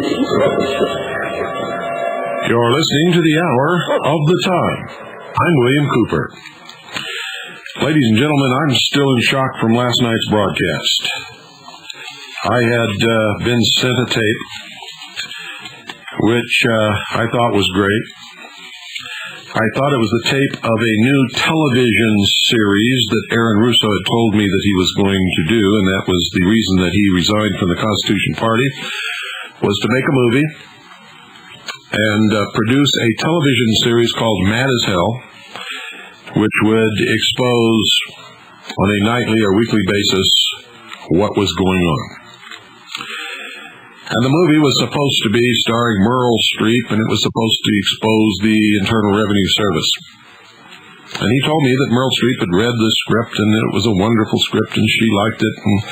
You're listening to the Hour of the Time. I'm William Cooper. Ladies and gentlemen, I'm still in shock from last night's broadcast. I had been sent a tape, which I thought was great. I thought it was the tape of a new television series that Aaron Russo had told me that he was going to do, and that was the reason that he resigned from the Constitution Party, was to make a movie and produce a television series called Mad as Hell, which would expose on a nightly or weekly basis what was going on. And the movie was supposed to be starring Meryl Streep, and it was supposed to expose the Internal Revenue Service. And he told me that Meryl Streep had read the script, and it was a wonderful script, and she liked it, and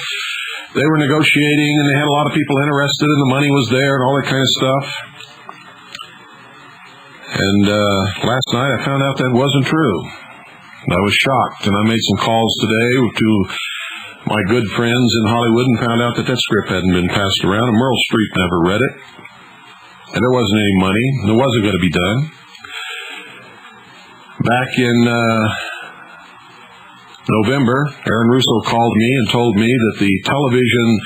they were negotiating, and they had a lot of people interested, and the money was there, and all that kind of stuff. And last night I found out that wasn't true. I was shocked, and I made some calls today to my good friends in Hollywood and found out that that script hadn't been passed around, and Meryl Streep never read it, and there wasn't any money, and it wasn't going to be done. Back in November, Aaron Russo called me and told me that the television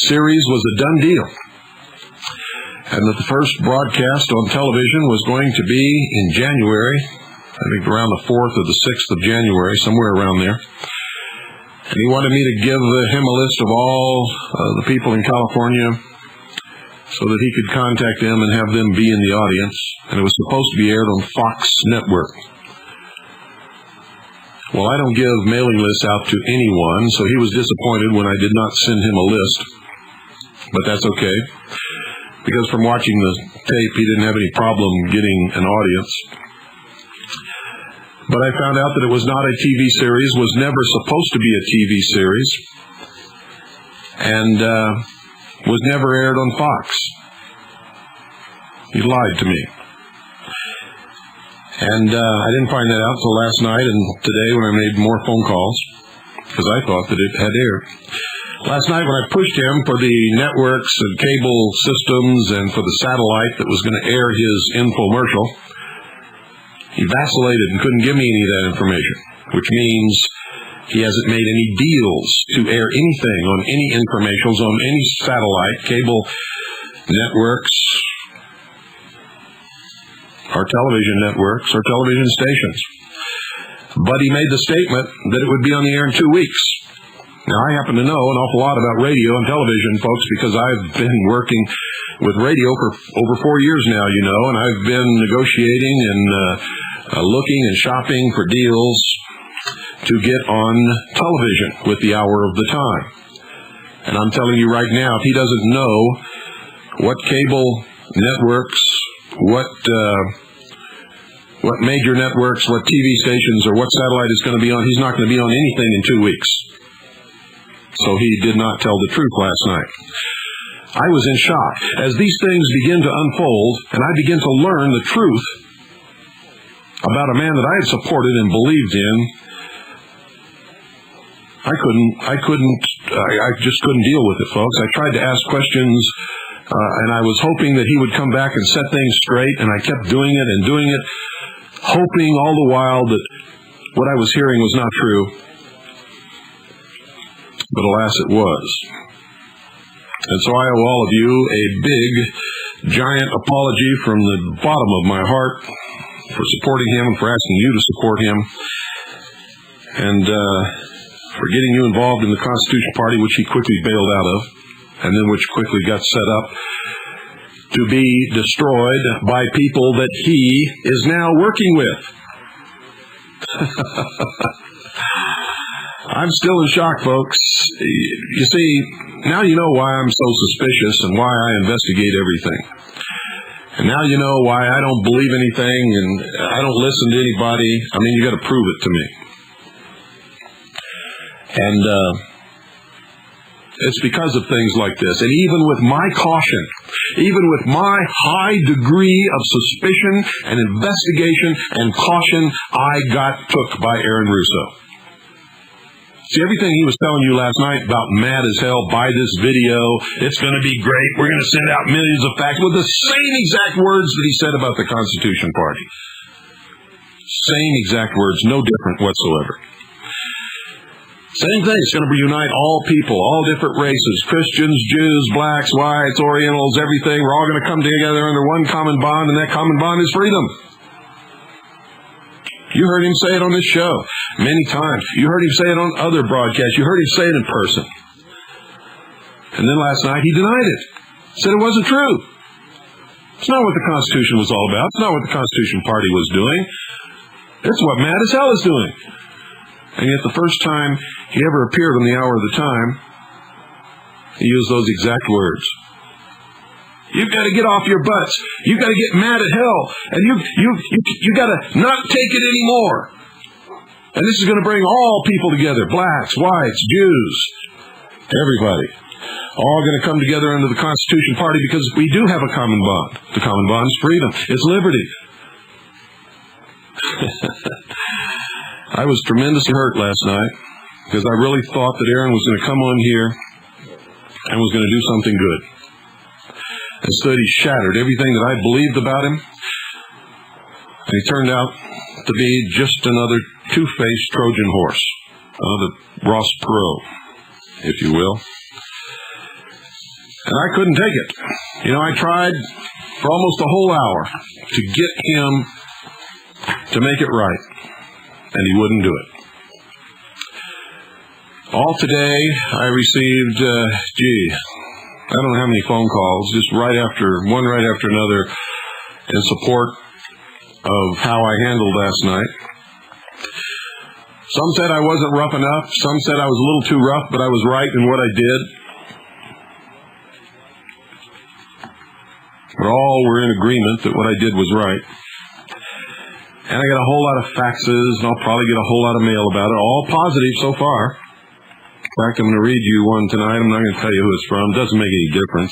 series was a done deal, and that the first broadcast on television was going to be in January, I think around the 4th or the 6th of January, somewhere around there. And he wanted me to give him a list of all the people in California so that he could contact them and have them be in the audience. And it was supposed to be aired on Fox Network. Well, I don't give mailing lists out to anyone, so he was disappointed when I did not send him a list. But that's okay, because from watching the tape, he didn't have any problem getting an audience. But I found out that it was not a TV series, was never supposed to be a TV series, and was never aired on Fox. He lied to me. And I didn't find that out until last night and today when I made more phone calls, because I thought that it had aired. Last night when I pushed him for the networks and cable systems and for the satellite that was going to air his infomercial, he vacillated and couldn't give me any of that information, which means he hasn't made any deals to air anything on any infomercials on any satellite, cable networks, or television networks, or television stations. But he made the statement that it would be on the air in 2 weeks. Now, I happen to know an awful lot about radio and television, folks, because I've been working with radio for over 4 years now, you know, and I've been negotiating and looking and shopping for deals to get on television with the Hour of the Time. And I'm telling you right now, if he doesn't know what cable networks, what major networks, what TV stations, or what satellite is going to be on, he's not going to be on anything in 2 weeks. So he did not tell the truth last night. I was in shock. As these things begin to unfold, and I begin to learn the truth about a man that I had supported and believed in, I just couldn't deal with it, folks. I tried to ask questions, and I was hoping that he would come back and set things straight, and I kept doing it, hoping all the while that what I was hearing was not true. But alas, it was. And so I owe all of you a big, giant apology from the bottom of my heart for supporting him and for asking you to support him, and for getting you involved in the Constitution Party, which he quickly bailed out of, and then which quickly got set up to be destroyed by people that he is now working with. I'm still in shock, folks. You see, now you know why I'm so suspicious and why I investigate everything. And now you know why I don't believe anything and I don't listen to anybody. I mean, you got to prove it to me. And it's because of things like this. And even with my caution, even with my high degree of suspicion and investigation and caution, I got took by Aaron Russo. See, everything he was telling you last night about mad as hell, buy this video, it's going to be great, we're going to send out millions of fax, with the same exact words that he said about the Constitution Party. Same exact words, no different whatsoever. Same thing, it's going to reunite all people, all different races, Christians, Jews, blacks, whites, Orientals, everything. We're all going to come together under one common bond, and that common bond is freedom. You heard him say it on this show many times. You heard him say it on other broadcasts. You heard him say it in person. And then last night he denied it. Said it wasn't true. It's not what the Constitution was all about. It's not what the Constitution Party was doing. It's what mad as hell is doing. And yet the first time he ever appeared on the Hour of the Time, he used those exact words. You've got to get off your butts. You've got to get mad at hell. And you got to not take it anymore. And this is going to bring all people together. Blacks, whites, Jews, everybody. All going to come together under the Constitution Party because we do have a common bond. The common bond is freedom. It's liberty. I was tremendously hurt last night because I really thought that Aaron was going to come on here and was going to do something good. Instead, he shattered everything that I believed about him. And he turned out to be just another two-faced Trojan horse. The Ross Perot, if you will. And I couldn't take it. You know, I tried for almost a whole hour to get him to make it right. And he wouldn't do it. All today, I received, I don't know how many phone calls, just one right after another, in support of how I handled last night. Some said I wasn't rough enough. Some said I was a little too rough, but I was right in what I did. But all were in agreement that what I did was right. And I got a whole lot of faxes, and I'll probably get a whole lot of mail about it, all positive so far. In fact, I'm going to read you one tonight. I'm not going to tell you who it's from. It doesn't make any difference.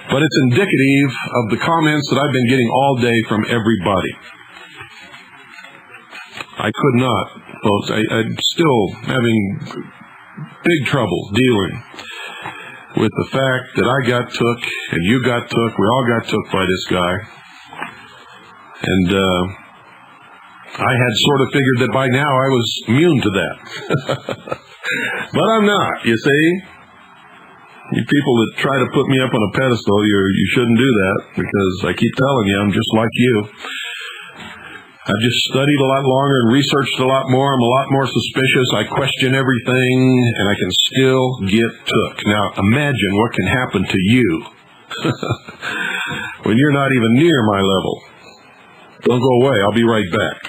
But it's indicative of the comments that I've been getting all day from everybody. I could not, folks. I'm still having big trouble dealing with the fact that I got took, and you got took, we all got took by this guy. And I had sort of figured that by now I was immune to that. But I'm not, you see. You people that try to put me up on a pedestal, you shouldn't do that, because I keep telling you, I'm just like you. I've just studied a lot longer and researched a lot more. I'm a lot more suspicious. I question everything, and I can still get took. Now, imagine what can happen to you when you're not even near my level. Don't go away. I'll be right back.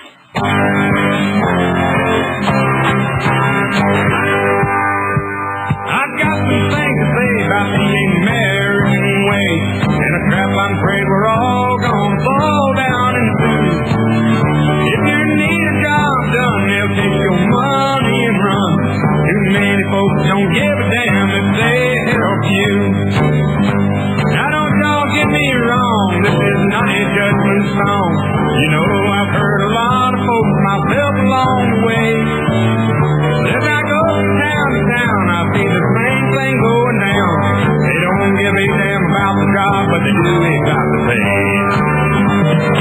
I've got some things to say about the American way, and a crap I'm afraid we're all gonna fall down into. If you need a job done, they'll take your money and run. Too many folks don't give a damn if they help you. Now don't y'all get me wrong, this is not a judgment song. You know, I've heard a lot of folks myself along the way. As I go from town to town, I see the same thing going down. They don't give a damn about the job, but they do, they got to pay.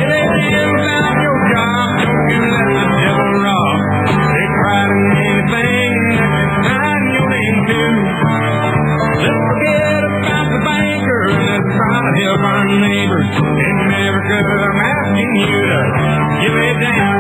Give a damn about your job, don't you let the devil rob. They try to anything that they sign your name to. Let's forget about the banker, let's try to help our neighbors. In America, I'm asking you to give a damn.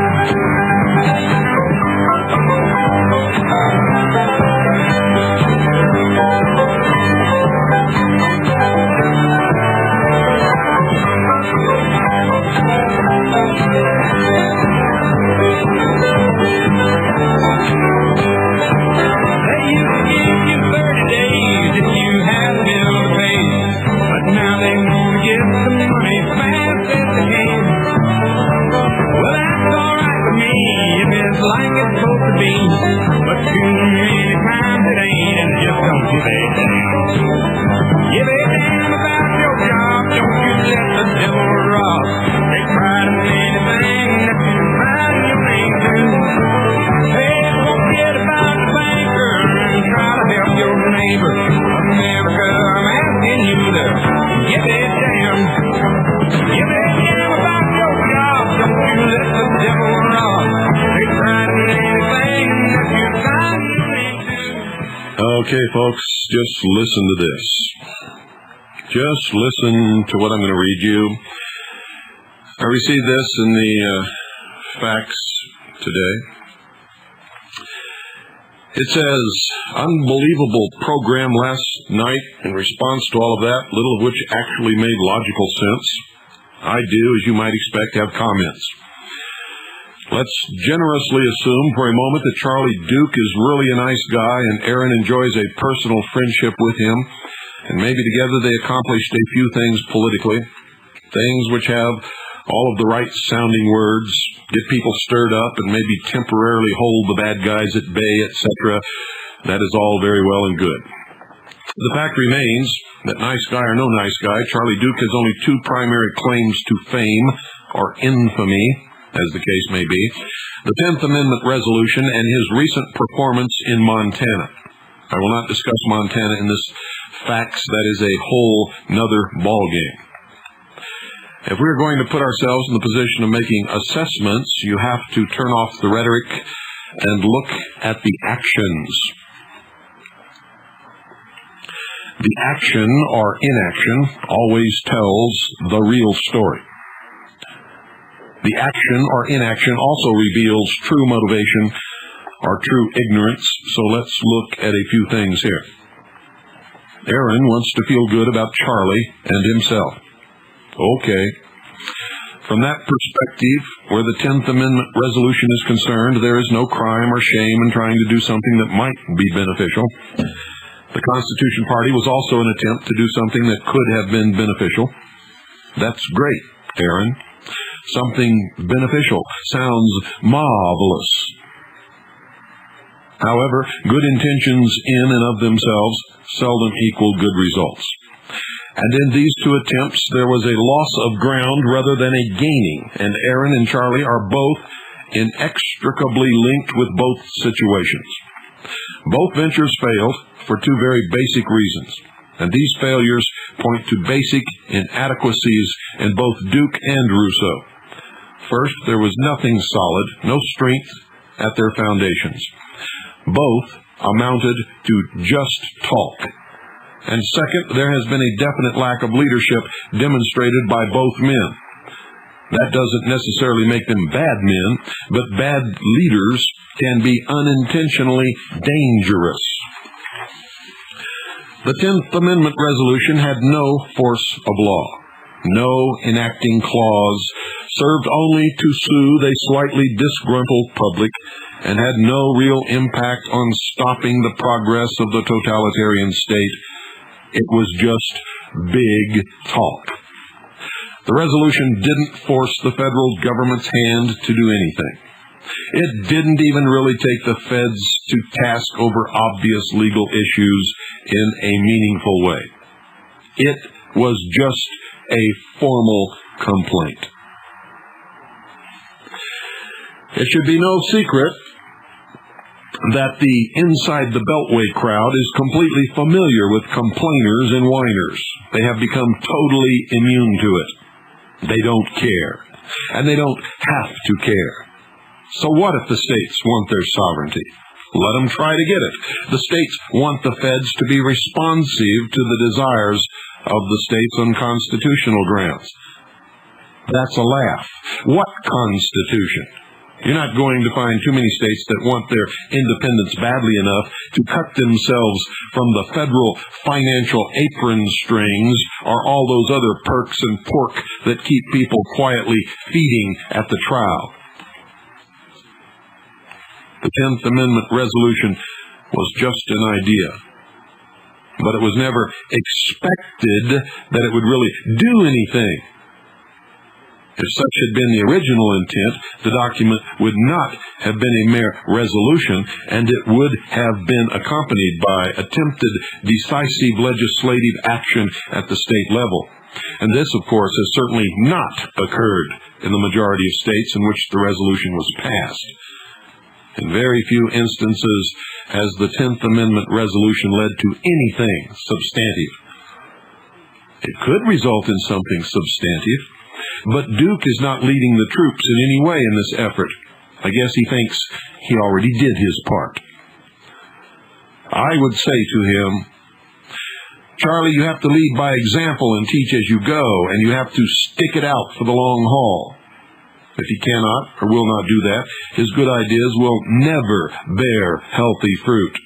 neighbor. America, I'm asking you to give a damn. Give a damn about your job. Don't you let the devil rob. They're trying anything that you're trying to. Okay, folks, just listen to this. Just listen to what I'm going to read you. I received this in the fax today. It says, unbelievable program last night. In response to all of that, little of which actually made logical sense, I do, as you might expect, have comments. Let's generously assume for a moment that Charlie Duke is really a nice guy and Aaron enjoys a personal friendship with him, and maybe together they accomplished a few things politically, things which have all of the right sounding words, get people stirred up, and maybe temporarily hold the bad guys at bay, etc. That is all very well and good. The fact remains that nice guy or no nice guy, Charlie Duke has only two primary claims to fame, or infamy, as the case may be: the 10th Amendment resolution and his recent performance in Montana. I will not discuss Montana in this fax. That is a whole nother ballgame. If we're going to put ourselves in the position of making assessments, you have to turn off the rhetoric and look at the actions. The action or inaction always tells the real story. The action or inaction also reveals true motivation or true ignorance, so let's look at a few things here. Aaron wants to feel good about Charlie and himself. Okay. From that perspective, where the 10th Amendment resolution is concerned, there is no crime or shame in trying to do something that might be beneficial. The Constitution Party was also an attempt to do something that could have been beneficial. That's great, Aaron. Something beneficial sounds marvelous. However, good intentions in and of themselves seldom equal good results. And in these two attempts, there was a loss of ground rather than a gaining, and Aaron and Charlie are both inextricably linked with both situations. Both ventures failed for two very basic reasons, and these failures point to basic inadequacies in both Duke and Russo. First, there was nothing solid, no strength at their foundations. Both amounted to just talk. And second, there has been a definite lack of leadership demonstrated by both men. That doesn't necessarily make them bad men, but bad leaders can be unintentionally dangerous. The 10th Amendment resolution had no force of law, no enacting clause, served only to soothe a slightly disgruntled public, and had no real impact on stopping the progress of the totalitarian state. It was just big talk. The resolution didn't force the federal government's hand to do anything. It didn't even really take the feds to task over obvious legal issues in a meaningful way. It was just a formal complaint. It should be no secret that the inside the Beltway crowd is completely familiar with complainers and whiners. They have become totally immune to it. They don't care, and they don't have to care. So what if the states want their sovereignty? Let them try to get it. The states want the feds to be responsive to the desires of the states on constitutional grounds. That's a laugh. What Constitution? You're not going to find too many states that want their independence badly enough to cut themselves from the federal financial apron strings or all those other perks and pork that keep people quietly feeding at the trial. The 10th Amendment resolution was just an idea, but it was never expected that it would really do anything. If such had been the original intent, the document would not have been a mere resolution, and it would have been accompanied by attempted decisive legislative action at the state level. And this, of course, has certainly not occurred in the majority of states in which the resolution was passed. In very few instances has the 10th Amendment resolution led to anything substantive. It could result in something substantive, but Duke is not leading the troops in any way in this effort. I guess he thinks he already did his part. I would say to him, Charlie, you have to lead by example and teach as you go, and you have to stick it out for the long haul. If he cannot or will not do that, his good ideas will never bear healthy fruit.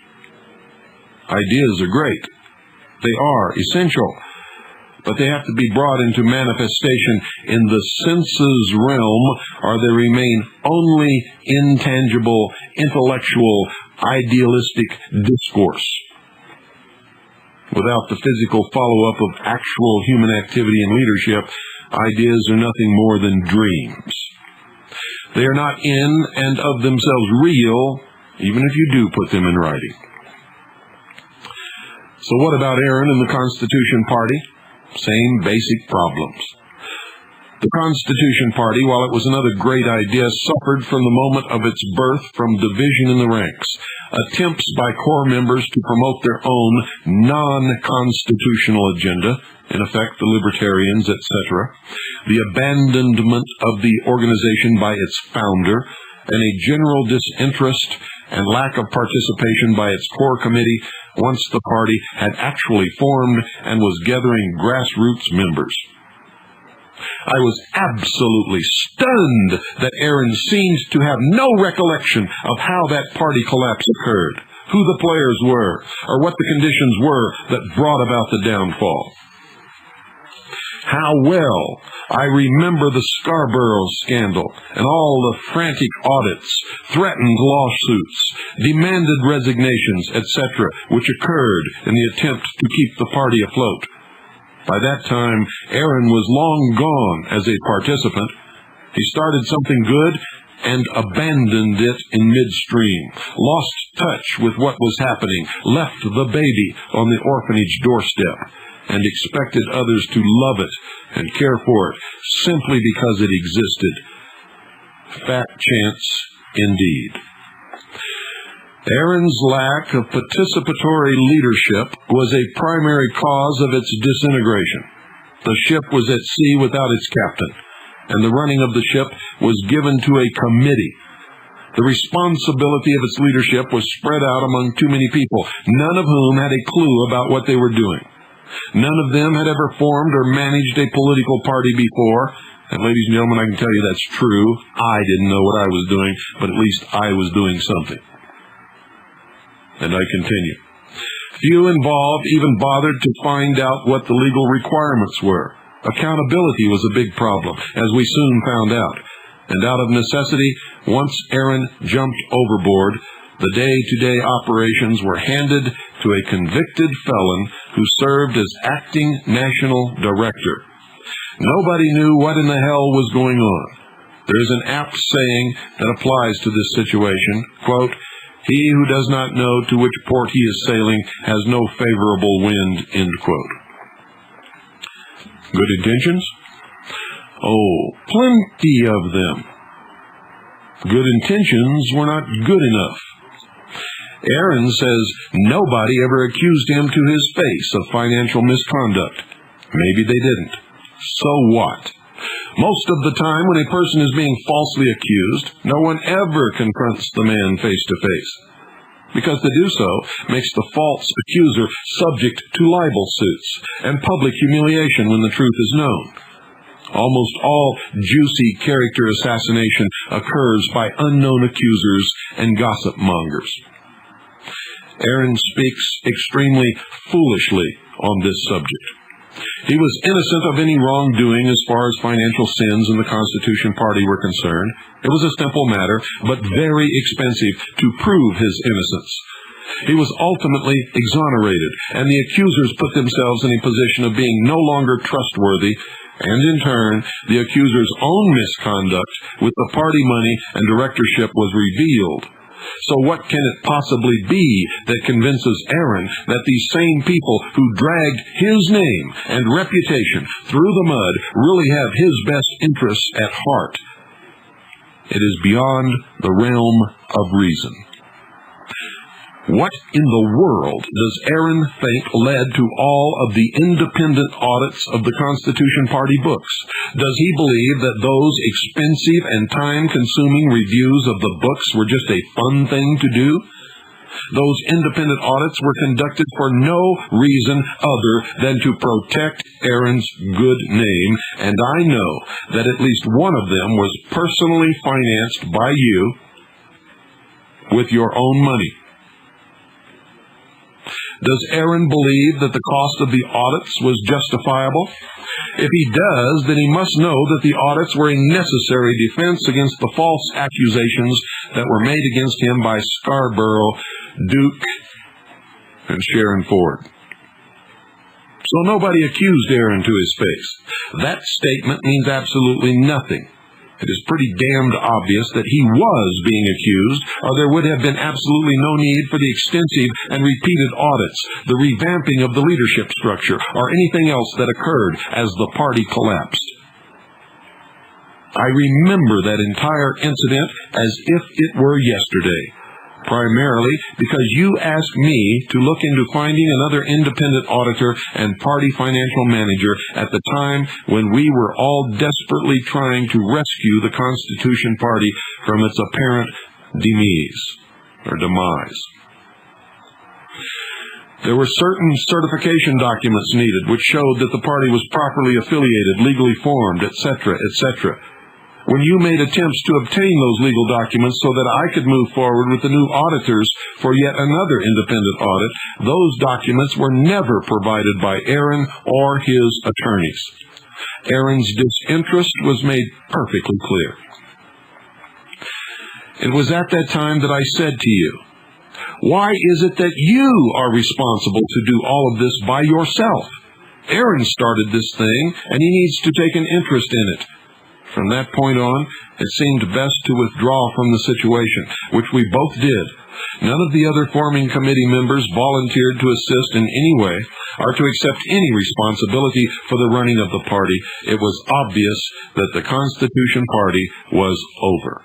Ideas are great. They are essential, but they have to be brought into manifestation in the senses realm, or they remain only intangible, intellectual, idealistic discourse. Without the physical follow-up of actual human activity and leadership, ideas are nothing more than dreams. They are not in and of themselves real, even if you do put them in writing. So what about Aaron and the Constitution Party? Same basic problems. The Constitution Party, while it was another great idea, suffered from the moment of its birth from division in the ranks, attempts by core members to promote their own non-constitutional agenda, in effect the libertarians, etc., the abandonment of the organization by its founder, and a general disinterest and lack of participation by its core committee once the party had actually formed and was gathering grassroots members. I was absolutely stunned that Aaron seemed to have no recollection of how that party collapse occurred, who the players were, or what the conditions were that brought about the downfall. How well I remember the Scarborough scandal and all the frantic audits, threatened lawsuits, demanded resignations, etc., which occurred in the attempt to keep the party afloat. By that time, Aaron was long gone as a participant. He started something good and abandoned it in midstream, lost touch with what was happening, left the baby on the orphanage doorstep, and expected others to love it and care for it simply because it existed. Fat chance indeed. Aaron's lack of participatory leadership was a primary cause of its disintegration. The ship was at sea without its captain, and the running of the ship was given to a committee. The responsibility of its leadership was spread out among too many people, none of whom had a clue about what they were doing. None of them had ever formed or managed a political party before, and ladies and gentlemen, I can tell you that's true. I didn't know what I was doing, but at least I was doing something. And I continue. Few involved even bothered to find out what the legal requirements were. Accountability was a big problem, as we soon found out. And out of necessity, once Aaron jumped overboard, the day-to-day operations were handed to a convicted felon who served as acting national director. Nobody knew what in the hell was going on. There is an apt saying that applies to this situation, quote, "He who does not know to which port he is sailing has no favorable wind," end quote. Good intentions? Oh, plenty of them. Good intentions were not good enough. Aaron says nobody ever accused him to his face of financial misconduct. Maybe they didn't. So what? Most of the time when a person is being falsely accused, no one ever confronts the man face to face, because to do so makes the false accuser subject to libel suits and public humiliation when the truth is known. Almost all juicy character assassination occurs by unknown accusers and gossip mongers. Aaron speaks extremely foolishly on this subject. He was innocent of any wrongdoing as far as financial sins in the Constitution Party were concerned. It was a simple matter, but very expensive to prove his innocence. He was ultimately exonerated, and the accusers put themselves in a position of being no longer trustworthy, and in turn, the accusers' own misconduct with the party money and directorship was revealed. So what can it possibly be that convinces Aaron that these same people who dragged his name and reputation through the mud really have his best interests at heart? It is beyond the realm of reason. What in the world does Aaron think led to all of the independent audits of the Constitution Party books? Does he believe that those expensive and time-consuming reviews of the books were just a fun thing to do? Those independent audits were conducted for no reason other than to protect Aaron's good name, and I know that at least one of them was personally financed by you with your own money. Does Aaron believe that the cost of the audits was justifiable? If he does, then he must know that the audits were a necessary defense against the false accusations that were made against him by Scarborough, Duke, and Sharon Ford. So nobody accused Aaron to his face. That statement means absolutely nothing. It is pretty damned obvious that he was being accused, or there would have been absolutely no need for the extensive and repeated audits, the revamping of the leadership structure, or anything else that occurred as the party collapsed. I remember that entire incident as if it were yesterday, primarily because you asked me to look into finding another independent auditor and party financial manager at the time when we were all desperately trying to rescue the Constitution Party from its apparent demise. There were certain certification documents needed which showed that the party was properly affiliated, legally formed, etc., etc. When you made attempts to obtain those legal documents so that I could move forward with the new auditors for yet another independent audit, those documents were never provided by Aaron or his attorneys. Aaron's disinterest was made perfectly clear. It was at that time that I said to you, "Why is it that you are responsible to do all of this by yourself? Aaron started this thing, and he needs to take an interest in it." From that point on, it seemed best to withdraw from the situation, which we both did. None of the other forming committee members volunteered to assist in any way or to accept any responsibility for the running of the party. It was obvious that the Constitution Party was over.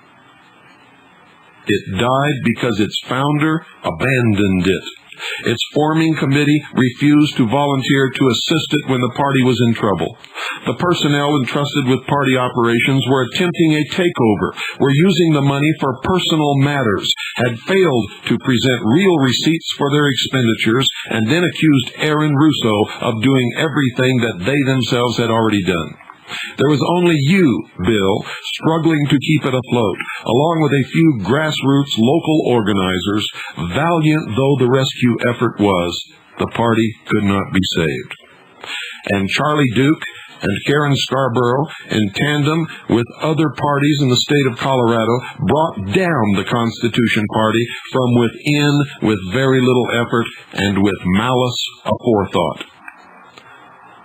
It died because its founder abandoned it. Its forming committee refused to volunteer to assist it when the party was in trouble. The personnel entrusted with party operations were attempting a takeover, were using the money for personal matters, had failed to present real receipts for their expenditures, and then accused Aaron Russo of doing everything that they themselves had already done. There was only you, Bill, struggling to keep it afloat, along with a few grassroots local organizers. Valiant though the rescue effort was, the party could not be saved. And Charlie Duke and Karen Scarborough, in tandem with other parties in the state of Colorado, brought down the Constitution Party from within with very little effort and with malice aforethought.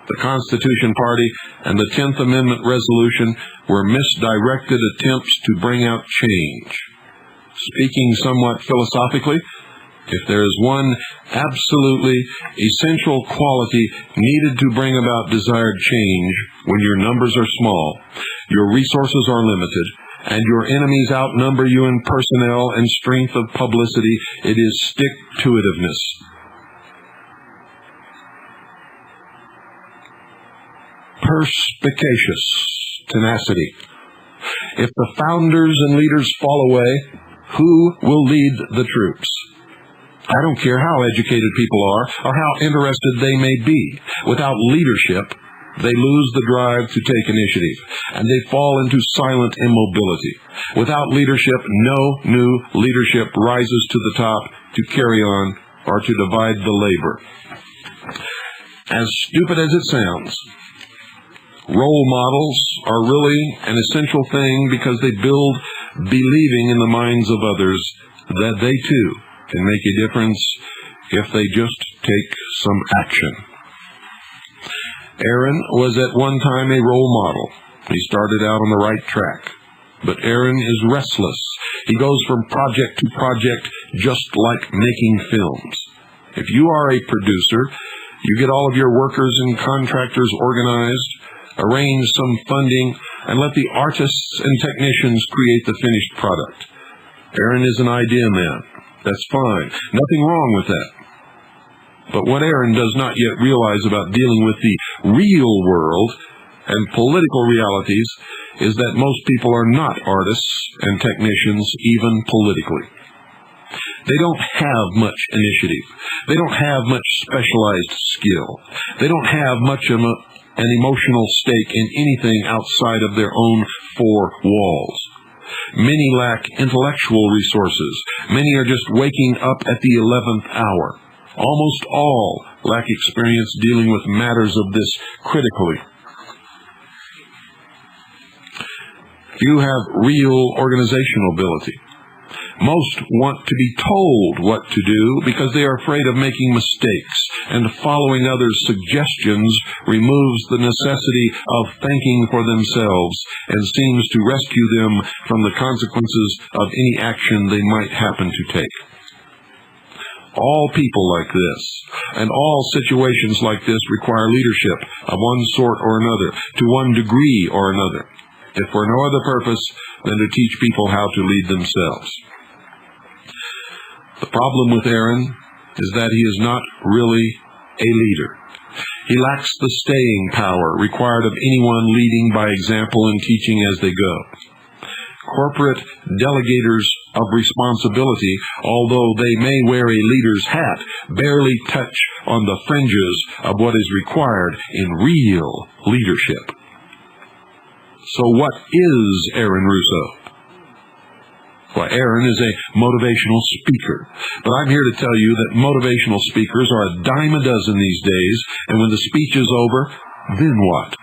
The Constitution Party and the 10th Amendment resolution were misdirected attempts to bring out change. Speaking somewhat philosophically, if there is one absolutely essential quality needed to bring about desired change when your numbers are small, your resources are limited, and your enemies outnumber you in personnel and strength of publicity, it is stick-to-itiveness. Perspicacious tenacity. If the founders and leaders fall away, who will lead the troops? I don't care how educated people are or how interested they may be. Without leadership, they lose the drive to take initiative, and they fall into silent immobility. Without leadership, no new leadership rises to the top to carry on or to divide the labor. As stupid as it sounds, role models are really an essential thing because they build believing in the minds of others that they too can make a difference if they just take some action. Aaron was at one time a role model. He started out on the right track. But Aaron is restless. He goes from project to project just like making films. If you are a producer, you get all of your workers and contractors organized, arrange some funding, and let the artists and technicians create the finished product. Aaron is an idea man. That's fine. Nothing wrong with that. But what Aaron does not yet realize about dealing with the real world and political realities is that most people are not artists and technicians, even politically. They don't have much initiative. They don't have much specialized skill. They don't have much of an emotional stake in anything outside of their own four walls. Many lack intellectual resources. Many are just waking up at the 11th hour. Almost all lack experience dealing with matters of this critically. Few have real organizational ability. Most want to be told what to do because they are afraid of making mistakes, and following others' suggestions removes the necessity of thinking for themselves and seems to rescue them from the consequences of any action they might happen to take. All people like this, and all situations like this, require leadership of one sort or another, to one degree or another, if for no other purpose than to teach people how to lead themselves. The problem with Aaron is that he is not really a leader. He lacks the staying power required of anyone leading by example and teaching as they go. Corporate delegators of responsibility, although they may wear a leader's hat, barely touch on the fringes of what is required in real leadership. So what is Aaron Russo? Well, Aaron is a motivational speaker, but I'm here to tell you that motivational speakers are a dime a dozen these days, and when the speech is over, then what?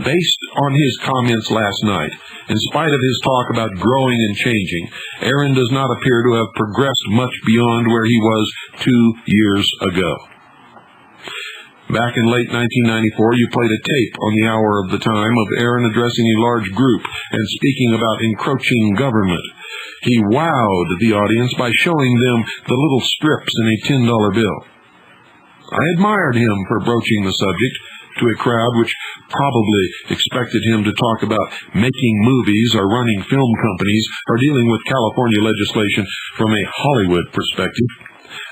Based on his comments last night, in spite of his talk about growing and changing, Aaron does not appear to have progressed much beyond where he was 2 years ago. Back in late 1994, you played a tape on the hour of the time of Aaron addressing a large group and speaking about encroaching government. He wowed the audience by showing them the little strips in a $10 bill. I admired him for broaching the subject to a crowd which probably expected him to talk about making movies or running film companies or dealing with California legislation from a Hollywood perspective.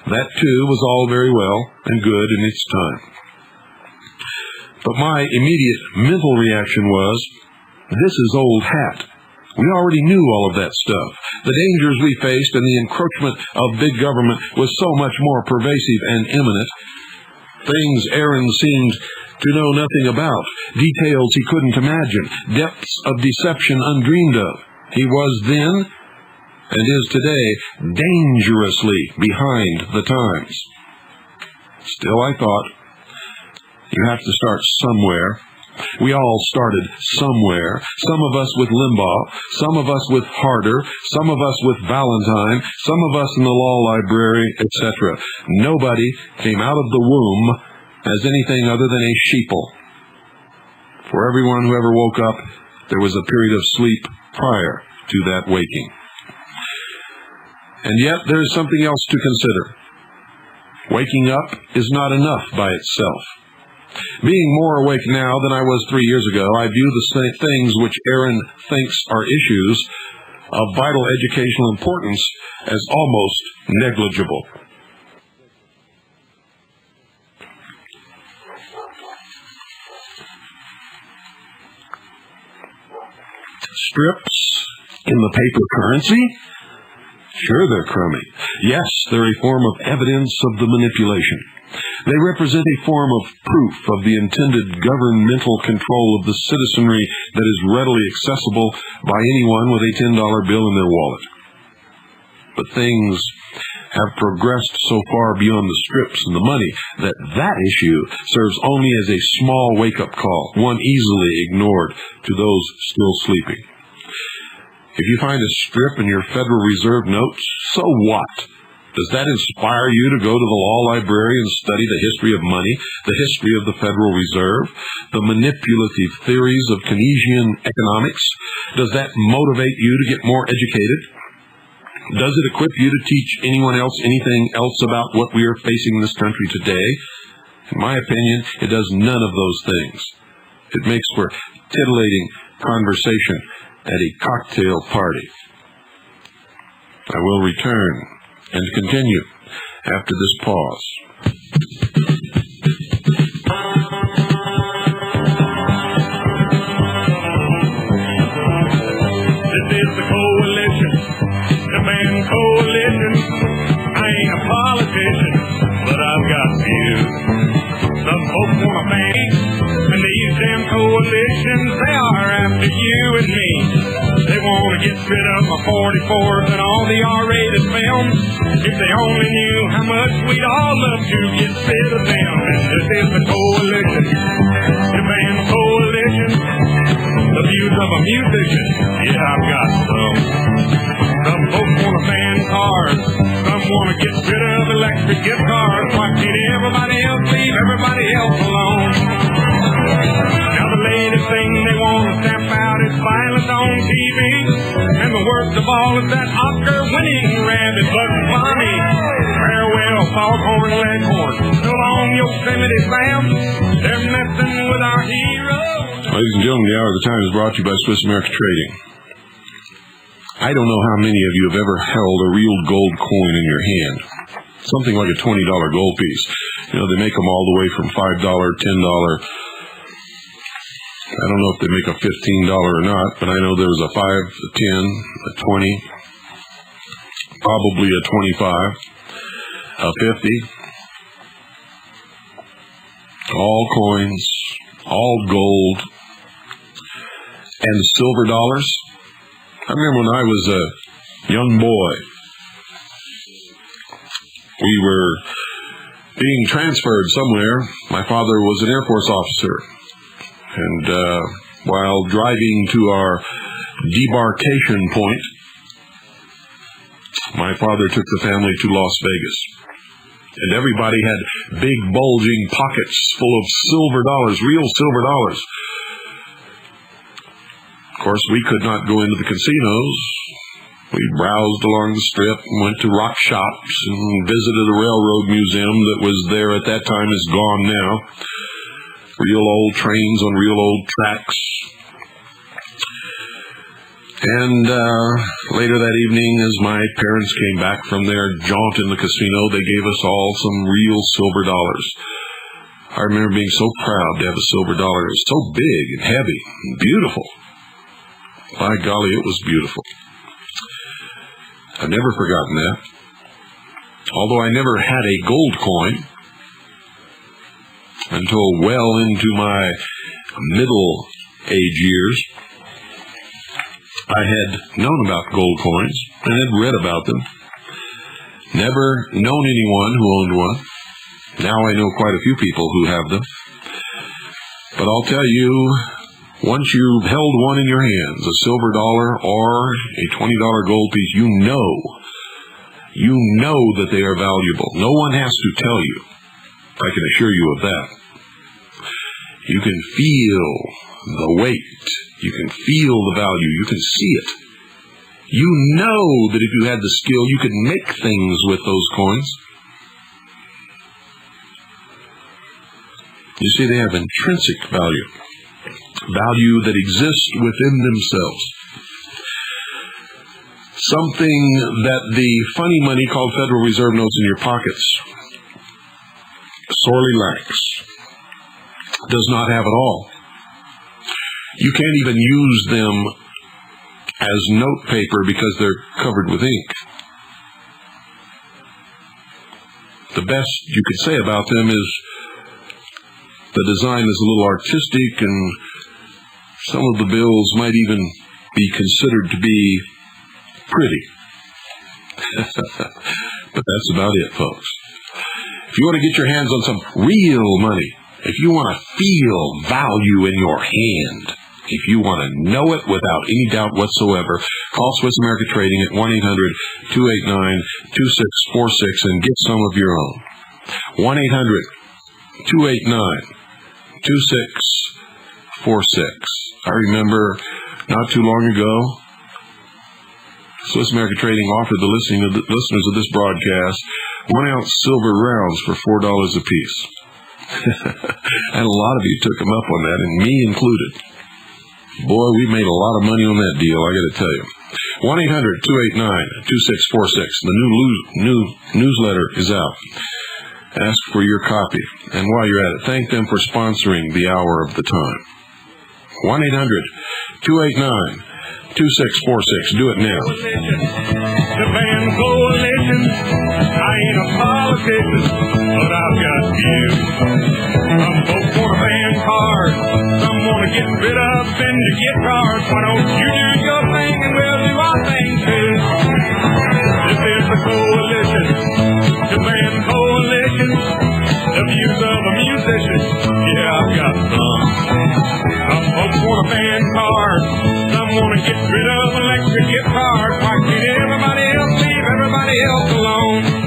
That, too, was all very well and good in its time. But my immediate mental reaction was, this is old hat. We already knew all of that stuff. The dangers we faced and the encroachment of big government was so much more pervasive and imminent. Things Aaron seemed to know nothing about, details he couldn't imagine, depths of deception undreamed of. He was then, and is today, dangerously behind the times. Still, I thought, you have to start somewhere. We all started somewhere. Some of us with Limbaugh, some of us with Harder, some of us with Valentine, some of us in the law library, etc. Nobody came out of the womb as anything other than a sheeple. For everyone who ever woke up, there was a period of sleep prior to that waking. And yet there is something else to consider. Waking up is not enough by itself. Being more awake now than I was 3 years ago, I view the things which Aaron thinks are issues of vital educational importance as almost negligible. Strips in the paper currency? Sure, they're crummy. Yes, they're a form of evidence of the manipulation. They represent a form of proof of the intended governmental control of the citizenry that is readily accessible by anyone with a $10 bill in their wallet. But things have progressed so far beyond the strips and the money that issue serves only as a small wake-up call, one easily ignored to those still sleeping. If you find a strip in your Federal Reserve notes, so what? Does that inspire you to go to the law library and study the history of money, the history of the Federal Reserve, the manipulative theories of Keynesian economics? Does that motivate you to get more educated? Does it equip you to teach anyone else anything else about what we are facing in this country today? In my opinion, it does none of those things. It makes for titillating conversation at a cocktail party. I will return and continue after this pause. This is the coalition, the band coalition. I ain't a politician, but I've got views. Some folks want a bank, and these damn coalitions, they are after you and me. They want to get rid of my 44s and all the R-rated films. If they only knew how much we'd all love to get rid of them. And this is the coalition, the band coalition. The views of a musician, yeah, I've got some. Some folks want to ban cars, some want to get rid of electric guitars. Why can't everybody else leave everybody else alone? Now the latest thing they want to stamp out is violence on TV. And the worst of all is that Oscar-winning rabbit Bugs Bunny. Farewell, foghorn leghorn. So long, Yosemite Sam. They're messing with our heroes. Ladies and gentlemen, the Hour of the Time is brought to you by Swiss America Trading. I don't know how many of you have ever held a real gold coin in your hand. Something like a $20 gold piece. You know, they make them all the way from $5, $10. I don't know if they make a $15 or not, but I know there was a 5, a 10, a 20, probably a 25, a 50. All coins, all gold, and silver dollars. I remember when I was a young boy, we were being transferred somewhere. My father was an Air Force officer, and while driving to our debarkation point, my father took the family to Las Vegas. And everybody had big bulging pockets full of silver dollars, real silver dollars. Of course, we could not go into the casinos. We browsed along the strip and went to rock shops and visited a railroad museum that was there at that time, is gone now. Real old trains on real old tracks. And later that evening, as my parents came back from their jaunt in the casino, they gave us all some real silver dollars. I remember being so proud to have a silver dollar. It was so big and heavy and beautiful. By golly, it was beautiful. I've never forgotten that. Although I never had a gold coin until well into my middle age years. I had known about gold coins and had read about them. Never known anyone who owned one. Now I know quite a few people who have them. But I'll tell you, once you've held one in your hands, a silver dollar or a $20 gold piece, you know that they are valuable. No one has to tell you. I can assure you of that. You can feel the weight. You can feel the value. You can see it. You know that if you had the skill, you could make things with those coins. You see, they have intrinsic value. Value that exists within themselves. Something that the funny money called Federal Reserve notes in your pockets sorely lacks. Does not have at all. You can't even use them as note paper because they're covered with ink. The best you could say about them is the design is a little artistic, and some of the bills might even be considered to be pretty. But that's about it, folks. If you want to get your hands on some real money, if you want to feel value in your hand, if you want to know it without any doubt whatsoever, call Swiss America Trading at 1-800-289-2646 and get some of your own. 1-800-289-2646. I remember not too long ago, Swiss America Trading offered the listeners of this broadcast 1-ounce silver rounds for $4 apiece. And a lot of you took them up on that, and me included. Boy, we made a lot of money on that deal, I got to tell you. 1-800-289-2646. The new newsletter is out. Ask for your copy. And while you're at it, thank them for sponsoring the Hour of the Time. 1-800-289-2646. Do it now. The band coalition. I ain't a politician, but I've got views. Some folks want to ban cars. Some want to get rid of and to get cars. Why don't you do your thing and we'll do our thing too? This is the coalition. The band coalition. The views of a musician. Yeah, I've got some. Some folks want to ban cars. Some want to get rid of electric guitars. Why can't everybody else leave everybody else alone?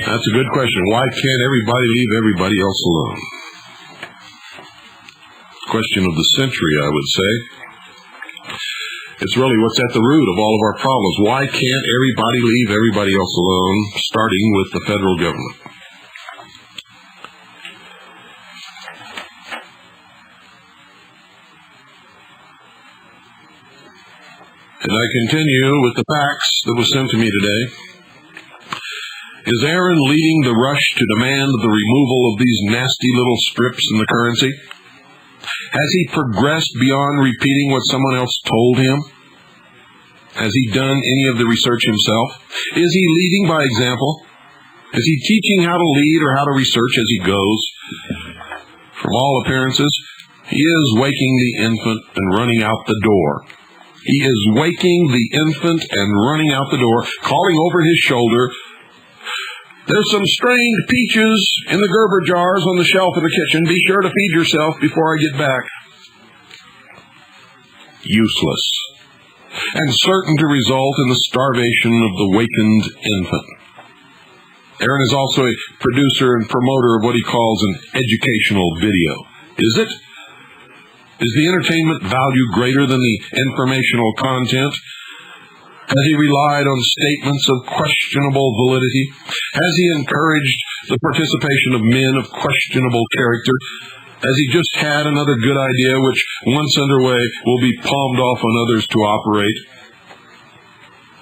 That's a good question. Why can't everybody leave everybody else alone? Question of the century, I would say. It's really what's at the root of all of our problems. Why can't everybody leave everybody else alone, starting with the federal government? And I continue with the facts that was sent to me today. Is Aaron leading the rush to demand the removal of these nasty little strips in the currency? Has he progressed beyond repeating what someone else told him? Has he done any of the research himself? Is he leading by example? Is he teaching how to lead or how to research as he goes? From all appearances, he is waking the infant and running out the door. He is waking the infant and running out the door, calling over his shoulder, "There's some strained peaches in the Gerber jars on the shelf in the kitchen. Be sure to feed yourself before I get back." Useless, and certain to result in the starvation of the wakened infant. Aaron is also a producer and promoter of what he calls an educational video. Is it? Is the entertainment value greater than the informational content? Has he relied on statements of questionable validity? Has he encouraged the participation of men of questionable character? Has he just had another good idea which, once underway, will be palmed off on others to operate?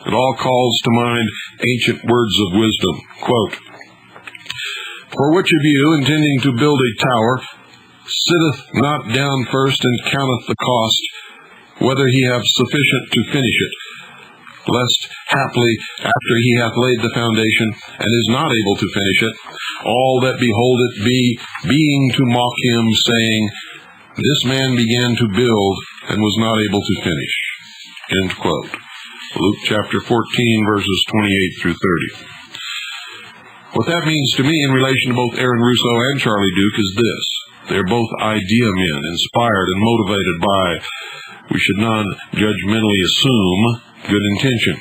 It all calls to mind ancient words of wisdom. Quote, "For which of you, intending to build a tower, sitteth not down first and counteth the cost, whether he have sufficient to finish it? Lest, haply, after he hath laid the foundation, and is not able to finish it, all that behold it be, being to mock him, saying, This man began to build, and was not able to finish." End quote. Luke chapter 14, verses 28 through 30. What that means to me in relation to both Aaron Russo and Charlie Duke is this. They're both idea men, inspired and motivated by, we should non-judgmentally assume, good intention,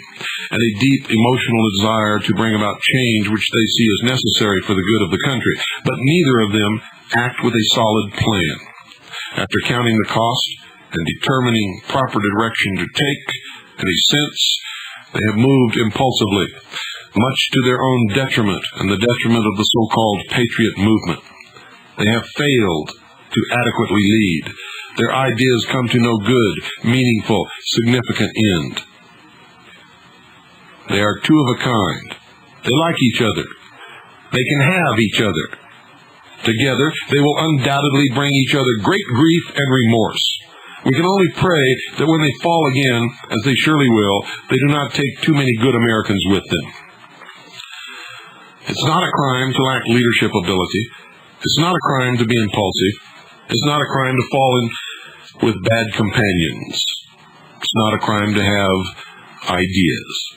and a deep emotional desire to bring about change which they see as necessary for the good of the country. But neither of them act with a solid plan. After counting the cost and determining proper direction to take, in a sense, they have moved impulsively, much to their own detriment and the detriment of the so-called patriot movement. They have failed to adequately lead. Their ideas come to no good, meaningful, significant end. They are two of a kind. They like each other. They can have each other. Together, they will undoubtedly bring each other great grief and remorse. We can only pray that when they fall again, as they surely will, they do not take too many good Americans with them. It's not a crime to lack leadership ability. It's not a crime to be impulsive. It's not a crime to fall in with bad companions. It's not a crime to have ideas.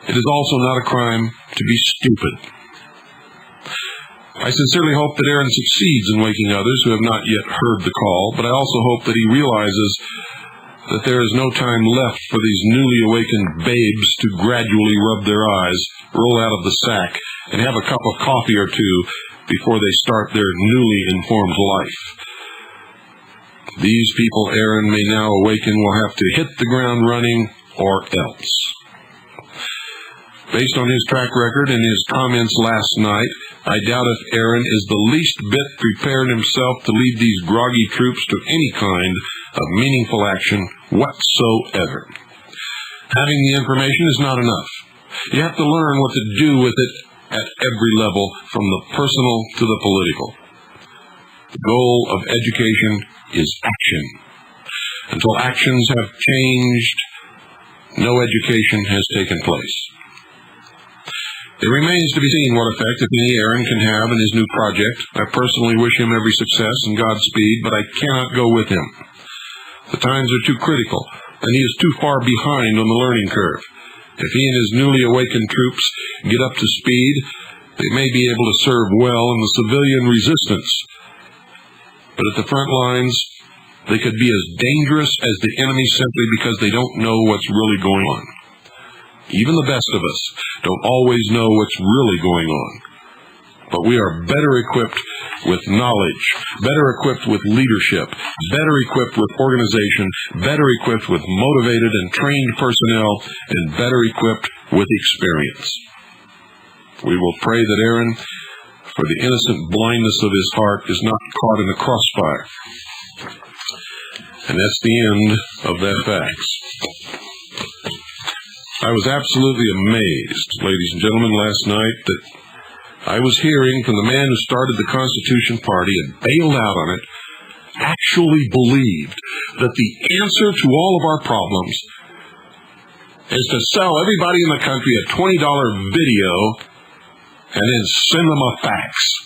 It is also not a crime to be stupid. I sincerely hope that Aaron succeeds in waking others who have not yet heard the call, but I also hope that he realizes that there is no time left for these newly awakened babes to gradually rub their eyes, roll out of the sack, and have a cup of coffee or two before they start their newly informed life. These people Aaron may now awaken will have to hit the ground running or else. Based on his track record and his comments last night, I doubt if Aaron is the least bit prepared himself to lead these groggy troops to any kind of meaningful action whatsoever. Having the information is not enough. You have to learn what to do with it at every level, from the personal to the political. The goal of education is action. Until actions have changed, no education has taken place. It remains to be seen what effect, if any, Aaron can have in his new project. I personally wish him every success and Godspeed, but I cannot go with him. The times are too critical, and he is too far behind on the learning curve. If he and his newly awakened troops get up to speed, they may be able to serve well in the civilian resistance. But at the front lines, they could be as dangerous as the enemy simply because they don't know what's really going on. Even the best of us don't always know what's really going on. But we are better equipped with knowledge, better equipped with leadership, better equipped with organization, better equipped with motivated and trained personnel, and better equipped with experience. We will pray that Aaron, for the innocent blindness of his heart, is not caught in the crossfire. And that's the end of that facts. I was absolutely amazed, ladies and gentlemen, last night that I was hearing from the man who started the Constitution Party and bailed out on it, actually believed that the answer to all of our problems is to sell everybody in the country a $20 video and then send them a fax.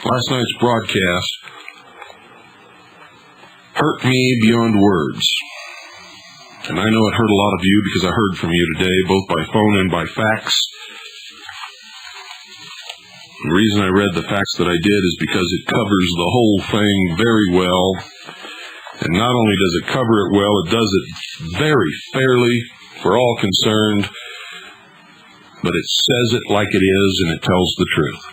Last night's broadcast hurt me beyond words. And I know it hurt a lot of you because I heard from you today, both by phone and by fax. The reason I read the fax that I did is because it covers the whole thing very well. And not only does it cover it well, it does it very fairly for all concerned. But it says it like it is, and it tells the truth.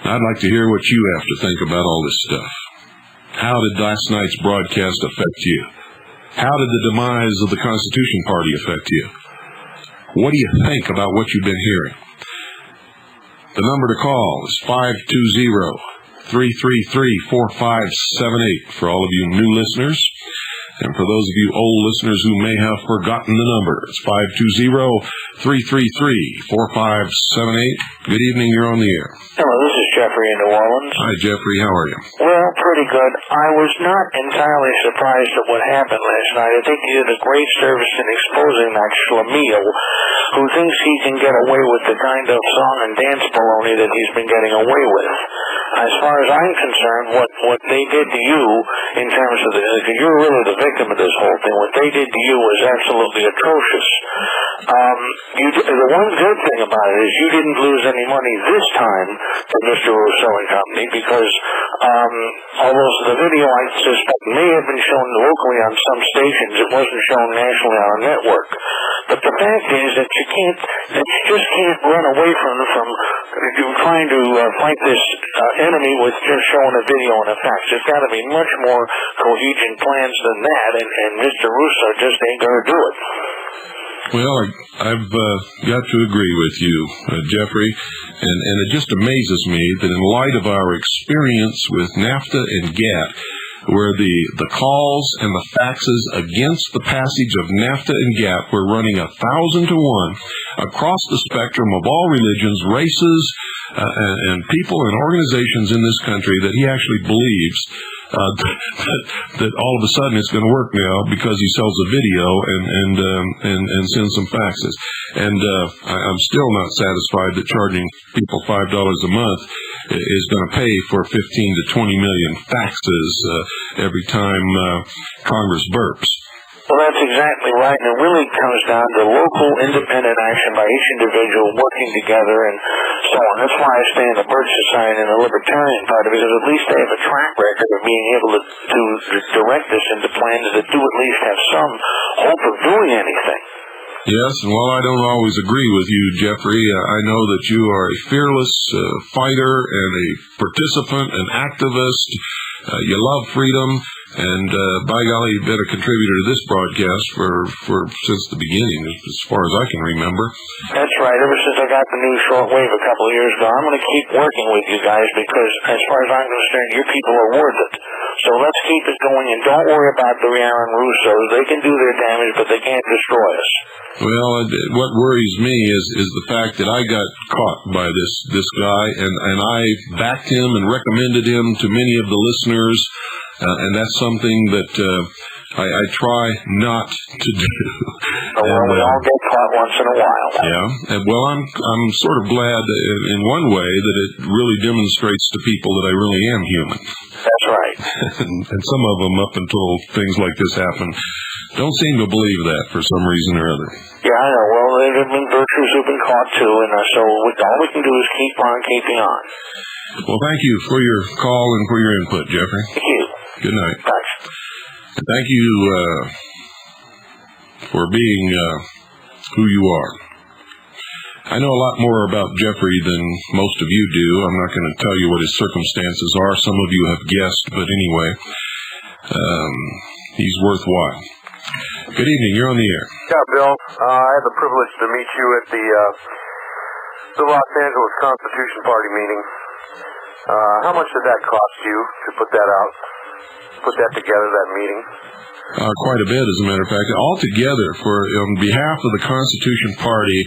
I'd like to hear what you have to think about all this stuff. How did last night's broadcast affect you? How did the demise of the Constitution Party affect you? What do you think about what you've been hearing? The number to call is 520-333-4578 for all of you new listeners. And for those of you old listeners who may have forgotten the number, it's 520-333-4578. Good evening, you're on the air. Hello, this is Jeffrey in New Orleans. Hi, Jeffrey, how are you? Well, pretty good. I was not entirely surprised at what happened last night. I think he did a great service in exposing that schlemiel who thinks he can get away with the kind of song and dance baloney that he's been getting away with. As far as I'm concerned, what they did to you in terms of you're really the victim of this whole thing. What they did to you was absolutely atrocious. The one good thing about it is you didn't lose any money this time from Mr. Russo and Company because although the video I suspect may have been shown locally on some stations, it wasn't shown nationally on a network. But the fact is that you just can't run away from trying to fight this enemy with just showing a video and a fax. There's got to be much more cohesion plans than that, and Mr. Russo just ain't going to do it. Well, I've got to agree with you, Jeffrey, and it just amazes me that in light of our experience with NAFTA and GATT, where the calls and the faxes against the passage of NAFTA and GATT were running 1,000 to 1 across the spectrum of all religions, races, and people and organizations in this country, that he actually believes that all of a sudden it's going to work now because he sells a video and sends some faxes. And I'm still not satisfied that charging people $5 a month is going to pay for 15 to 20 million faxes every time Congress burps. Well, that's exactly right, and it really comes down to local independent action by each individual working together and so on. That's why I stay in the Birch Society and the Libertarian Party, because at least they have a track record of being able to direct us into plans that do at least have some hope of doing anything. Yes, and while I don't always agree with you, Jeffrey, I know that you are a fearless fighter and a participant, an activist. You love freedom. And by golly, you've been a contributor to this broadcast for since the beginning, as far as I can remember. That's right. Ever since I got the new shortwave a couple of years ago, I'm going to keep working with you guys because, as far as I'm concerned, your people are worth it. So let's keep it going, and don't worry about the Aaron Russos. They can do their damage, but they can't destroy us. Well, what worries me is the fact that I got caught by this guy, and I backed him and recommended him to many of the listeners, and that's something that I try not to do. Well, we all get caught once in a while. Yeah. And, well, I'm sort of glad in one way that it really demonstrates to people that I really am human. That's right. and some of them, up until things like this happen, don't seem to believe that for some reason or other. Yeah, I know. Well, there have been virtues who've been caught too, and so all we can do is keep on keeping on. Well, thank you for your call and for your input, Jeffrey. Thank you. Good night. Thanks. And thank you for being who you are. I know a lot more about Jeffrey than most of you do. I'm not going to tell you what his circumstances are. Some of you have guessed, but anyway, he's worthwhile. Good evening. You're on the air. Yeah, Bill. I had the privilege to meet you at the Los Angeles Constitution Party meeting. How much did that cost you to put that together, that meeting? Quite a bit, as a matter of fact. Altogether, on behalf of the Constitution Party,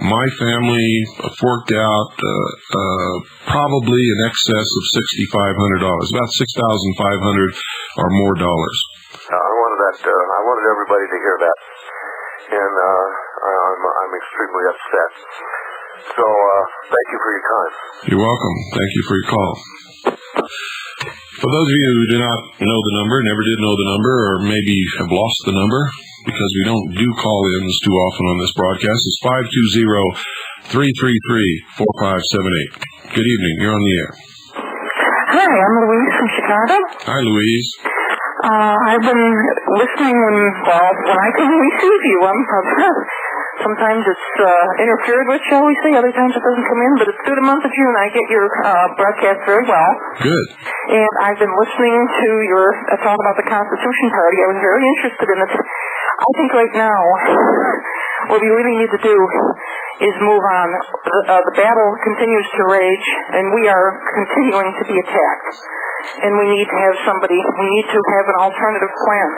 my family forked out probably in excess of $6,500, about $6,500 or more dollars. I wanted everybody to hear that, and I'm extremely upset. So thank you for your time. You're welcome. Thank you for your call. For those of you who do not know the number, never did know the number, or maybe have lost the number, because we don't do call-ins too often on this broadcast, it's 520-333-4578. Good evening. You're on the air. Hi, I'm Louise from Chicago. Hi, Louise. I've been listening when I can receive you. Sometimes it's interfered with, shall we say. Other times it doesn't come in, but it's through the month of June. I get your broadcast very well. Good. And I've been listening to your talk about the Constitution Party. I was very interested in it. I think right now what we really need to do is move on. The battle continues to rage, and we are continuing to be attacked. And we need to have an alternative plan,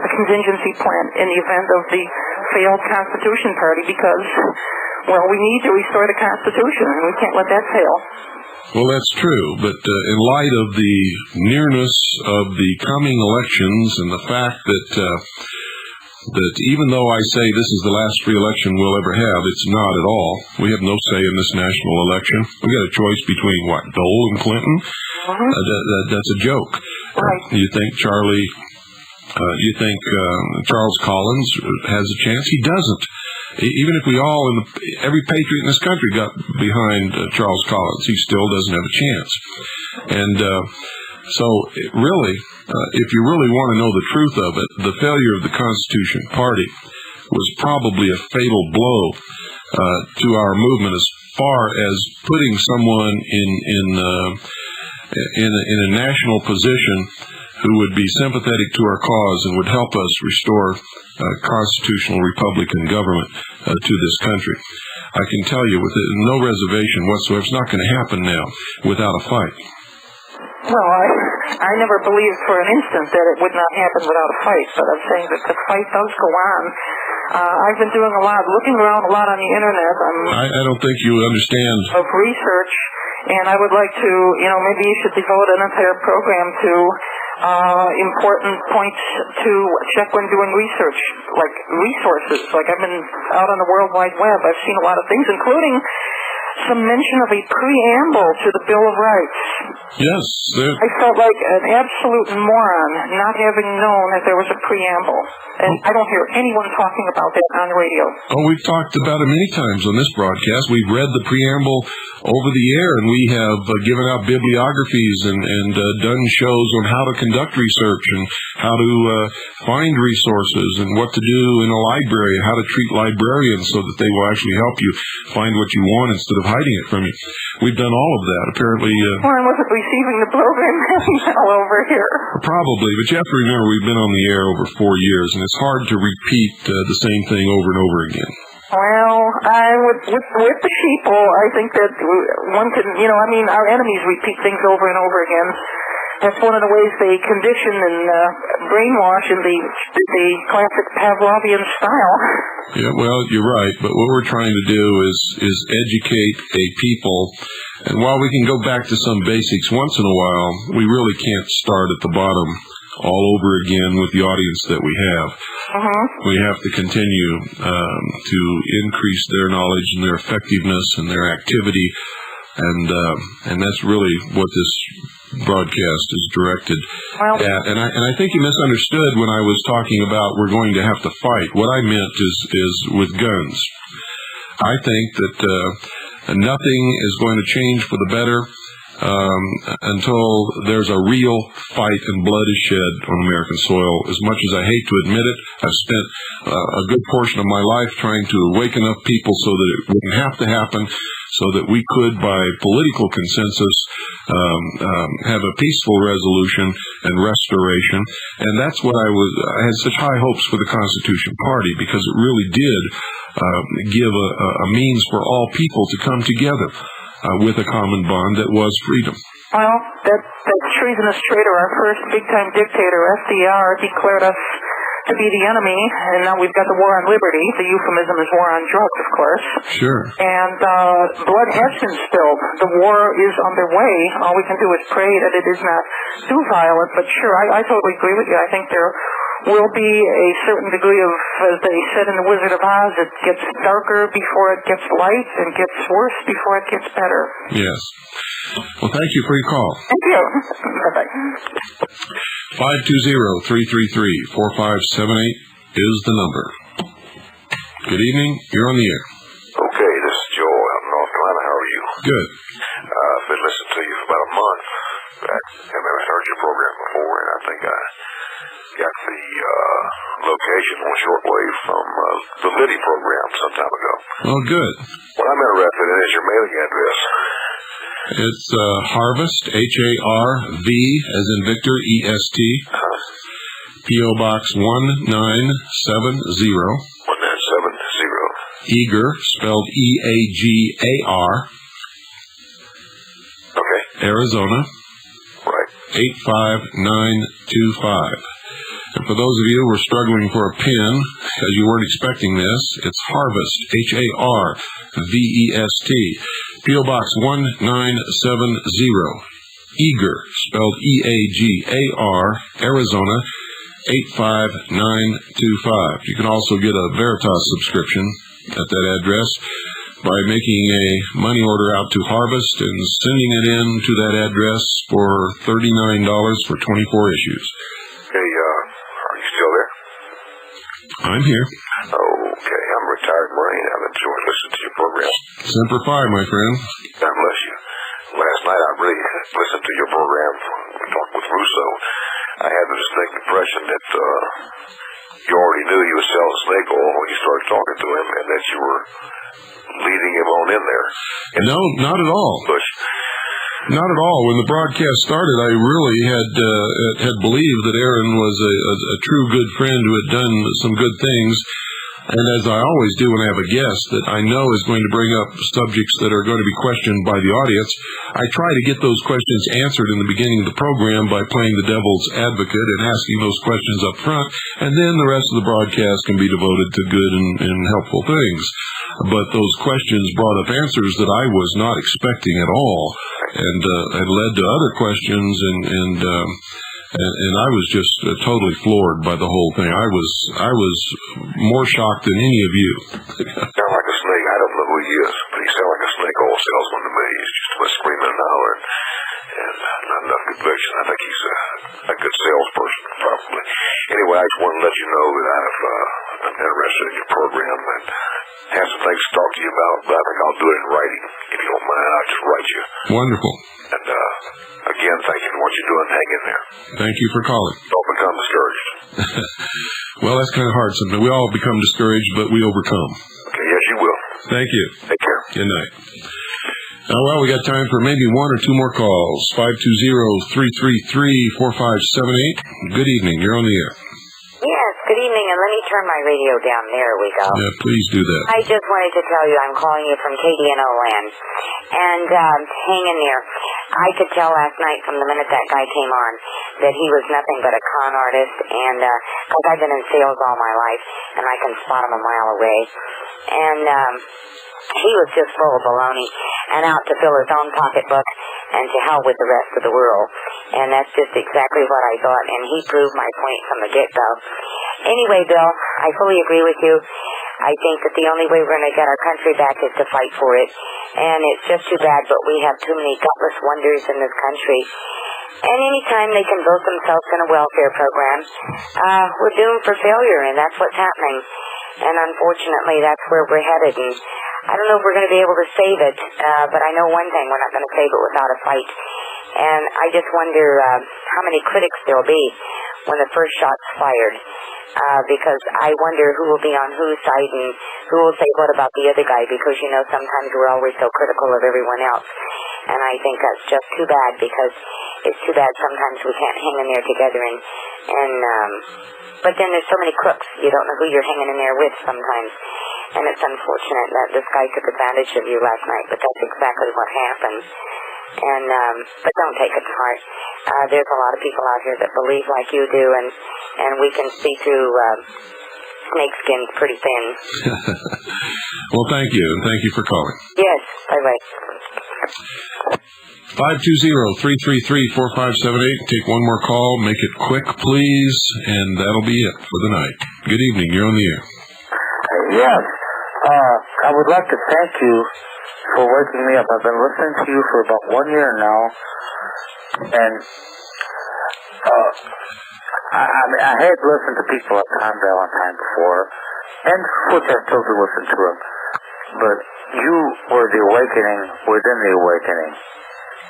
a contingency plan in the event of the failed Constitution Party, because, we need to restore the Constitution, and we can't let that fail. Well, that's true, but in light of the nearness of the coming elections and the fact that even though I say this is the last free election we'll ever have, it's not at all. We have no say in this national election. We've got a choice between, Dole and Clinton? That's a joke. Right. You think Charles Collins has a chance? He doesn't. Even if every patriot in this country got behind Charles Collins, he still doesn't have a chance. And so, really, if you really want to know the truth of it, the failure of the Constitution Party was probably a fatal blow to our movement, as far as putting someone in a national position who would be sympathetic to our cause and would help us restore constitutional Republican government to this country. I can tell you with no reservation whatsoever, it's not going to happen now without a fight. Well, I never believed for an instant that it would not happen without a fight, but I'm saying that the fight does go on. I've been doing looking around a lot on the internet. I don't think you understand. Of research, and I would like to, maybe you should devote an entire program to important points to check when doing research, like resources. Like I've been out on the World Wide Web. I've seen a lot of things, including some mention of a preamble to the Bill of Rights. Yes. I felt like an absolute moron not having known that there was a preamble. And I don't hear anyone talking about that on the radio. Oh, we've talked about it many times on this broadcast. We've read the preamble over the air, and we have given out bibliographies and done shows on how to conduct research and how to find resources and what to do in a library, how to treat librarians so that they will actually help you find what you want instead of hiding it from you. We've done all of that, apparently. Well, I wasn't receiving the program email over here. Probably, but you have to remember we've been on the air over 4 years, and it's hard to repeat the same thing over and over again. Well, with the sheeple, I think that one can, our enemies repeat things over and over again. That's one of the ways they condition and brainwash in the classic Pavlovian style. Yeah, well, you're right, but what we're trying to do is educate a people, and while we can go back to some basics once in a while, we really can't start at the bottom all over again with the audience that we have. We have to continue to increase their knowledge and their effectiveness and their activity, and that's really what this broadcast is directed at. And I think you misunderstood when I was talking about we're going to have to fight. What I meant is with guns. I think that nothing is going to change for the better until there's a real fight and blood is shed on American soil. As much as I hate to admit it, I've spent a good portion of my life trying to awaken up people so that it wouldn't have to happen, so that we could, by political consensus, have a peaceful resolution and restoration. And that's what I had such high hopes for the Constitution Party, because it really did give a means for all people to come together with a common bond that was freedom. Well, that treasonous traitor, our first big-time dictator, FDR, declared us to be the enemy, and now we've got the war on liberty. The euphemism is war on drugs, of course. Sure. And blood has been spilled. The war is underway. All we can do is pray that it is not too violent. But sure, I totally agree with you. I think there will be a certain degree of, as they said in The Wizard of Oz, it gets darker before it gets light and gets worse before it gets better. Yes. Well, thank you for your call. Thank you. Bye-bye. 520-333-4578 is the number. Good evening. You're on the air. Okay, this is Joe out in North Carolina. How are you? Good. I've been listening to you for about a month. I haven't heard your program before, and I think I got the location on shortwave from the Liddy program some time ago. Well, good. What I'm interested in is your mailing address. It's Harvest, Harv, as in Victor, EST, P.O. Box 1970, 1970. Eager, spelled E-A-G-A-R, Okay. Arizona, Right. 85925. And for those of you who are struggling for a pen, because you weren't expecting this, it's Harvest, Harvest, P.O. Box 1970, Eager, spelled E-A-G-A-R, Arizona, 85925. You can also get a Veritas subscription at that address by making a money order out to Harvest and sending it in to that address for $39 for 24 issues. Okay, are you still there? I'm here. Okay, I'm a retired Marine. I've enjoyed listening to your program. Semper Fi, my friend. God bless you. Last night I really listened to your program, talking with Russo. I had the distinct impression that you already knew he was selling snake oil when you started talking to him, and that you were leading him on in there. No, not at all. Bush. Not at all. When the broadcast started, I really had believed that Aaron was a true good friend who had done some good things. And as I always do when I have a guest that I know is going to bring up subjects that are going to be questioned by the audience, I try to get those questions answered in the beginning of the program by playing the devil's advocate and asking those questions up front, and then the rest of the broadcast can be devoted to good and helpful things. But those questions brought up answers that I was not expecting at all, and led to other questions, and I was just totally floored by the whole thing. I was more shocked than any of you. Sound like a snake. I don't know who he is, but he sounds like a snake oil salesman to me. He's just screaming and hollering, and not enough conviction. I think he's a good salesperson, probably. Anyway, I just want to let you know that I'm interested in your program and have some things to talk to you about, but I think I'll do it in writing. If you don't mind, I'll just write you. Wonderful. And again, thank you for what you're doing. Hang in there. Thank you for calling. Don't become discouraged. Well, that's kind of hard sometimes. We all become discouraged, but we overcome. Okay, yes, you will. Thank you. Take care. Good night. Well, we got time for maybe one or two more calls. 520-333-4578. Good evening. You're on the air. Yes, good evening, and let me turn my radio down. There we go. Yeah, please do that. I just wanted to tell you I'm calling you from KDNO land, and hang in there. I could tell last night from the minute that guy came on that he was nothing but a con artist, and because I've been in sales all my life, and I can spot him a mile away. And he was just full of baloney and out to fill his own pocketbook and to hell with the rest of the world. And that's just exactly what I thought, and he proved my point from the get-go. Anyway, Bill, I fully agree with you. I think that the only way we're going to get our country back is to fight for it. And it's just too bad, but we have too many gutless wonders in this country. And anytime they can vote themselves in a welfare program, we're doomed for failure, and that's what's happening. And unfortunately, that's where we're headed. And I don't know if we're going to be able to save it, but I know one thing, we're not going to save it without a fight. And I just wonder how many critics there'll be when the first shot's fired. Because I wonder who will be on whose side and who will say what about the other guy, because, you know, sometimes we're always so critical of everyone else. And I think that's just too bad, because it's too bad sometimes we can't hang in there together. But then there's so many crooks. You don't know who you're hanging in there with sometimes. And it's unfortunate that this guy took advantage of you last night, but that's exactly what happened. And but don't take it to heart. There's a lot of people out here that believe like you do, and we can see through snakeskins pretty thin. Well, thank you, and thank you for calling. Yes, bye-bye. 520-333-4578. Take one more call. Make it quick, please, and that'll be it for the night. Good evening. You're on the air. Yes. I would like to thank you for waking me up. I've been listening to you for about 1 year now, and I had listened to people like Tom Valentine before, and which I still do listen to him, but you were the awakening within the awakening.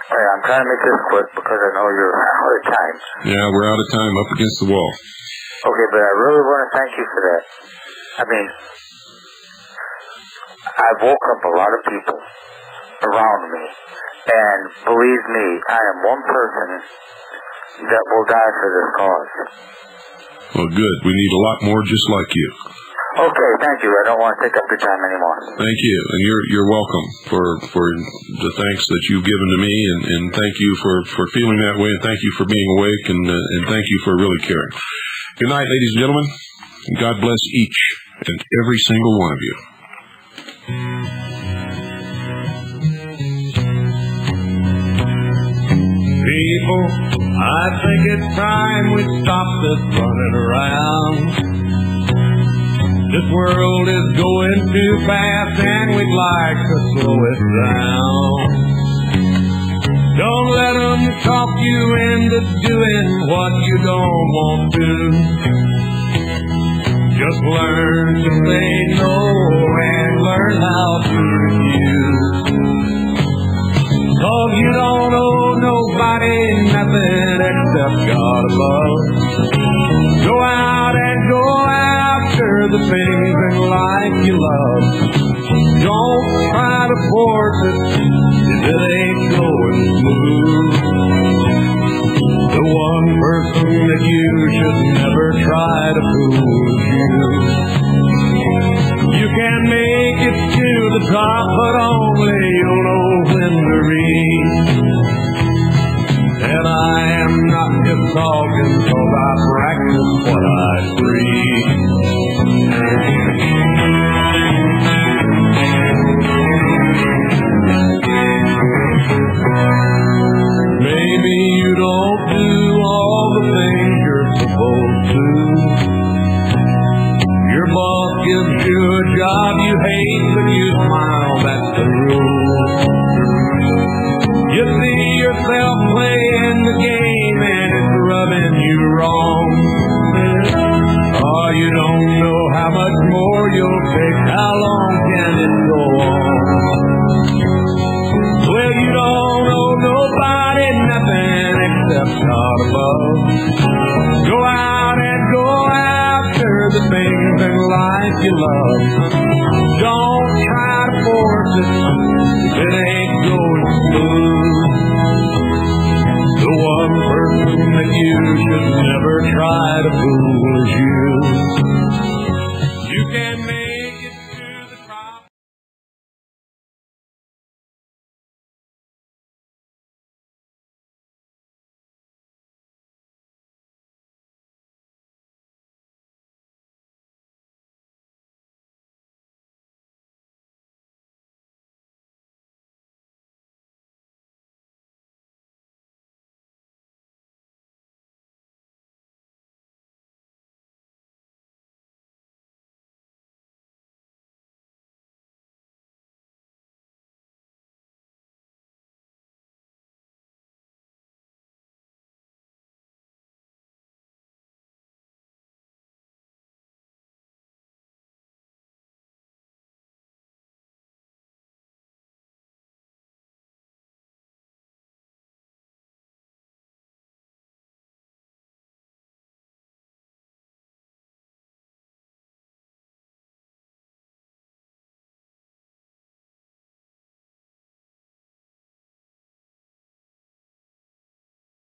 And I'm trying to make this quick because I know you're out of time. Yeah, we're out of time, up against the wall. Okay, but I really want to thank you for that. I mean, I woke up a lot of people around me, and believe me, I am one person that will die for this cause. Well, good. We need a lot more just like you. Okay, thank you. I don't want to take up your time anymore. Thank you, and you're welcome for the thanks that you've given to me, and thank you for feeling that way, and thank you for being awake, and thank you for really caring. Good night, ladies and gentlemen, and God bless each and every single one of you. People, I think it's time we stop this running around. This world is going too fast and we'd like to slow it down. Don't let them talk you into doing what you don't want to. Just learn to say no and learn how to refuse. 'Cause you don't owe nobody nothing except God above. Go out and go after the things in life you love. Don't try to force it if it ain't going smooth. The one person that you should never try to fool is you. You can make it to the top, but only you'll know when to reach. And I am not just talking 'cause I practice what I preach. Maybe you don't do all the things you're supposed to. Your boss gives you a job you hate, but you smile, that's the rule. You see yourself playing the game and it's rubbing you wrong. Oh, you don't know how much more you'll take, how long can it go on? Well, you don't owe nobody nothing except God above. Go out and go after the things in life you love. Don't try to force it